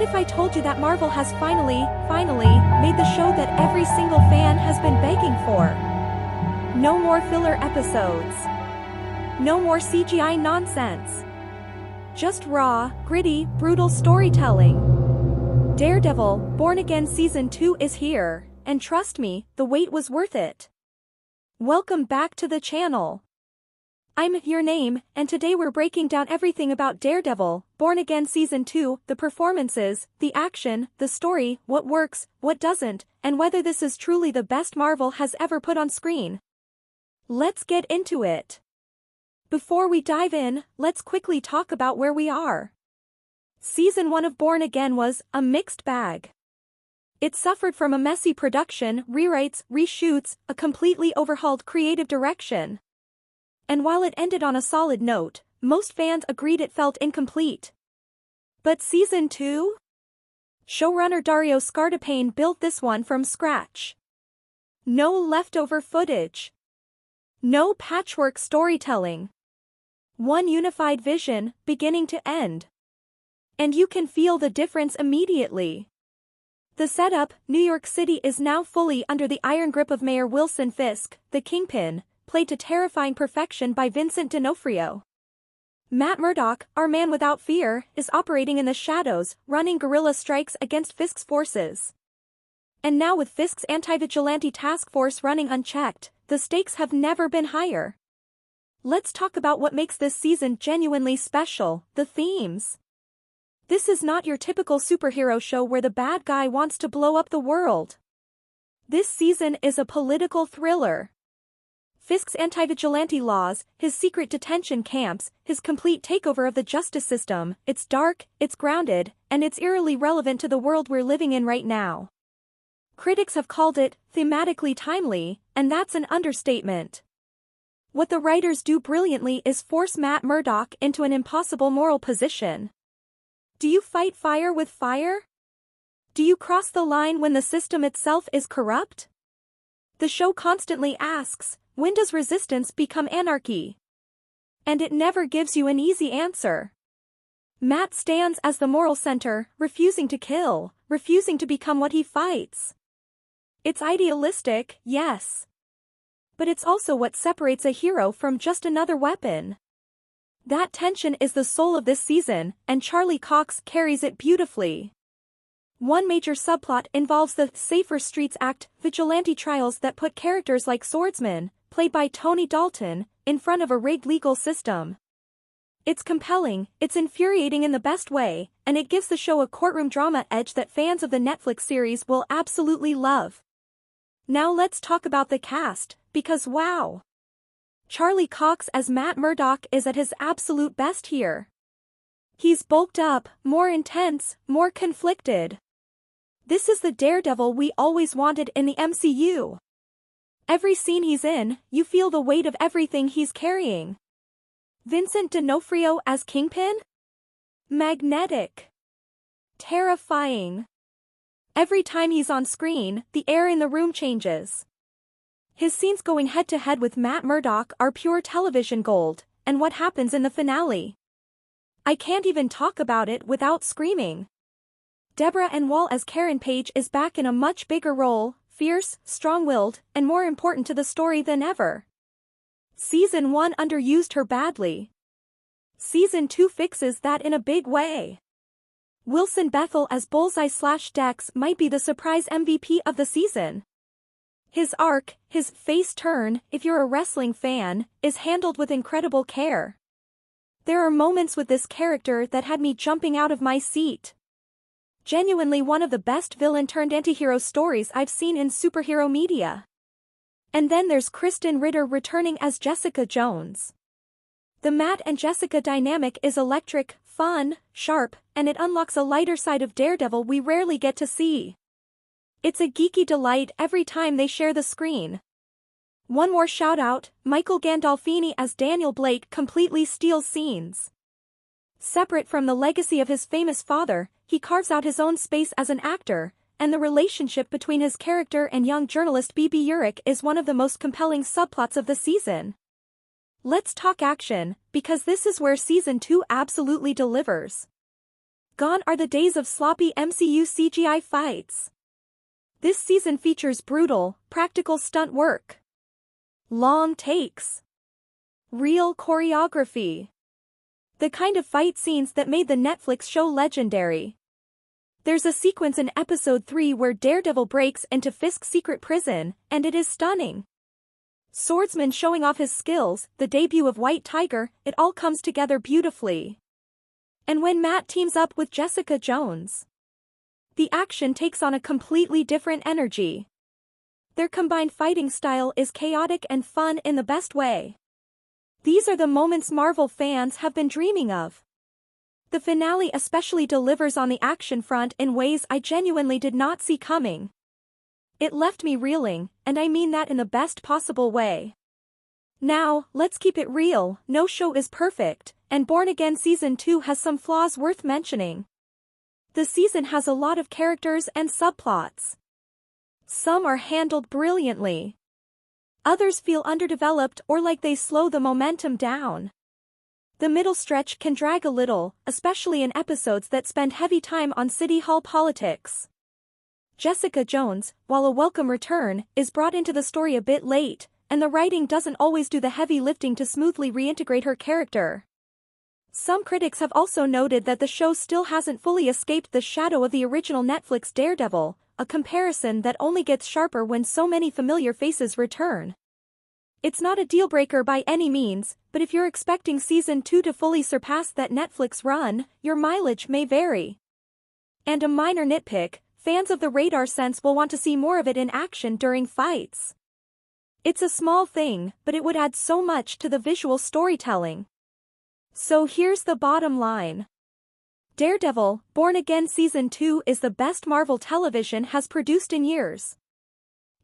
What if I told you that Marvel has finally made the show that every single fan has been begging for? No more filler episodes. No more CGI nonsense. Just raw, gritty, brutal storytelling. Daredevil, Born Again Season 2 is here, and trust me, the wait was worth it. Welcome back to the channel. I'm Your Name, and today we're breaking down everything about Daredevil, Born Again Season 2, the performances, the action, the story, what works, what doesn't, and whether this is truly the best Marvel has ever put on screen. Let's get into it. Before we dive in, let's quickly talk about where we are. Season 1 of Born Again was a mixed bag. It suffered from a messy production, rewrites, reshoots, a completely overhauled creative direction. And while it ended on a solid note, most fans agreed it felt incomplete. But Season 2? Showrunner Dario Scardapane built this one from scratch. No leftover footage. No patchwork storytelling. One unified vision, beginning to end. And you can feel the difference immediately. The setup, New York City is now fully under the iron grip of Mayor Wilson Fisk, the Kingpin, played to terrifying perfection by Vincent D'Onofrio. Matt Murdock, our man without fear, is operating in the shadows, running guerrilla strikes against Fisk's forces. And now with Fisk's anti-vigilante task force running unchecked, the stakes have never been higher. Let's talk about what makes this season genuinely special, the themes. This is not your typical superhero show where the bad guy wants to blow up the world. This season is a political thriller. Fisk's anti-vigilante laws, his secret detention camps, his complete takeover of the justice system, it's dark, it's grounded, and it's eerily relevant to the world we're living in right now. Critics have called it thematically timely, and that's an understatement. What the writers do brilliantly is force Matt Murdock into an impossible moral position. Do you fight fire with fire? Do you cross the line when the system itself is corrupt? The show constantly asks, when does resistance become anarchy? And it never gives you an easy answer. Matt stands as the moral center, refusing to kill, refusing to become what he fights. It's idealistic, yes. But it's also what separates a hero from just another weapon. That tension is the soul of this season, and Charlie Cox carries it beautifully. One major subplot involves the Safer Streets Act, vigilante trials that put characters like Swordsman, played by Tony Dalton, in front of a rigged legal system. It's compelling, it's infuriating in the best way, and it gives the show a courtroom drama edge that fans of the Netflix series will absolutely love. Now let's talk about the cast, because wow! Charlie Cox as Matt Murdock is at his absolute best here. He's bulked up, more intense, more conflicted. This is the Daredevil we always wanted in the MCU. Every scene he's in, you feel the weight of everything he's carrying. Vincent D'Onofrio as Kingpin? Magnetic. Terrifying. Every time he's on screen, the air in the room changes. His scenes going head-to-head with Matt Murdock are pure television gold, and what happens in the finale? I can't even talk about it without screaming. Deborah Ann Wall as Karen Page is back in a much bigger role, fierce, strong-willed, and more important to the story than ever. Season 1 underused her badly. Season 2 fixes that in a big way. Wilson Bethel as Bullseye/Dex might be the surprise MVP of the season. His arc, his face turn, if you're a wrestling fan, is handled with incredible care. There are moments with this character that had me jumping out of my seat. Genuinely one of the best villain-turned-antihero stories I've seen in superhero media. And then there's Kristen Ritter returning as Jessica Jones. The Matt and Jessica dynamic is electric, fun, sharp, and it unlocks a lighter side of Daredevil we rarely get to see. It's a geeky delight every time they share the screen. One more shout-out, Michael Gandolfini as Daniel Blake completely steals scenes. Separate from the legacy of his famous father, he carves out his own space as an actor, and the relationship between his character and young journalist Bibi Urich is one of the most compelling subplots of the season. Let's talk action, because this is where Season 2 absolutely delivers. Gone are the days of sloppy MCU CGI fights. This season features brutal, practical stunt work, long takes, real choreography. The kind of fight scenes that made the Netflix show legendary. There's a sequence in episode 3 where Daredevil breaks into Fisk's secret prison, and it is stunning. Swordsman showing off his skills, the debut of White Tiger, it all comes together beautifully. And when Matt teams up with Jessica Jones, the action takes on a completely different energy. Their combined fighting style is chaotic and fun in the best way. These are the moments Marvel fans have been dreaming of. The finale especially delivers on the action front in ways I genuinely did not see coming. It left me reeling, and I mean that in the best possible way. Now, let's keep it real, no show is perfect, and Born Again Season 2 has some flaws worth mentioning. The season has a lot of characters and subplots. Some are handled brilliantly. Others feel underdeveloped or like they slow the momentum down. The middle stretch can drag a little, especially in episodes that spend heavy time on City Hall politics. Jessica Jones, while a welcome return, is brought into the story a bit late, and the writing doesn't always do the heavy lifting to smoothly reintegrate her character. Some critics have also noted that the show still hasn't fully escaped the shadow of the original Netflix Daredevil, a comparison that only gets sharper when so many familiar faces return. It's not a deal-breaker by any means, but if you're expecting Season 2 to fully surpass that Netflix run, your mileage may vary. And a minor nitpick, fans of the radar sense will want to see more of it in action during fights. It's a small thing, but it would add so much to the visual storytelling. So here's the bottom line. Daredevil, Born Again Season 2 is the best Marvel television has produced in years.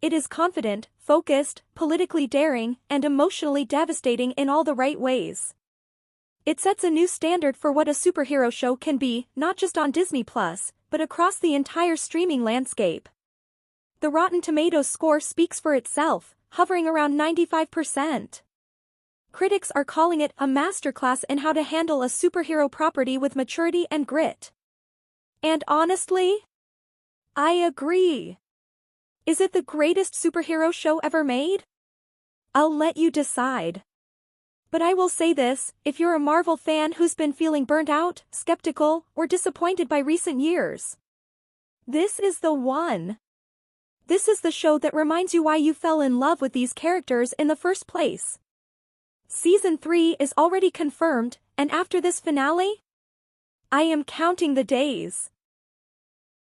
It is confident, focused, politically daring, and emotionally devastating in all the right ways. It sets a new standard for what a superhero show can be, not just on Disney+, but across the entire streaming landscape. The Rotten Tomatoes score speaks for itself, hovering around 95%. Critics are calling it a masterclass in how to handle a superhero property with maturity and grit. And honestly, I agree. Is it the greatest superhero show ever made? I'll let you decide. But I will say this, if you're a Marvel fan who's been feeling burnt out, skeptical, or disappointed by recent years, this is the one. This is the show that reminds you why you fell in love with these characters in the first place. Season 3 is already confirmed, and after this finale, I am counting the days.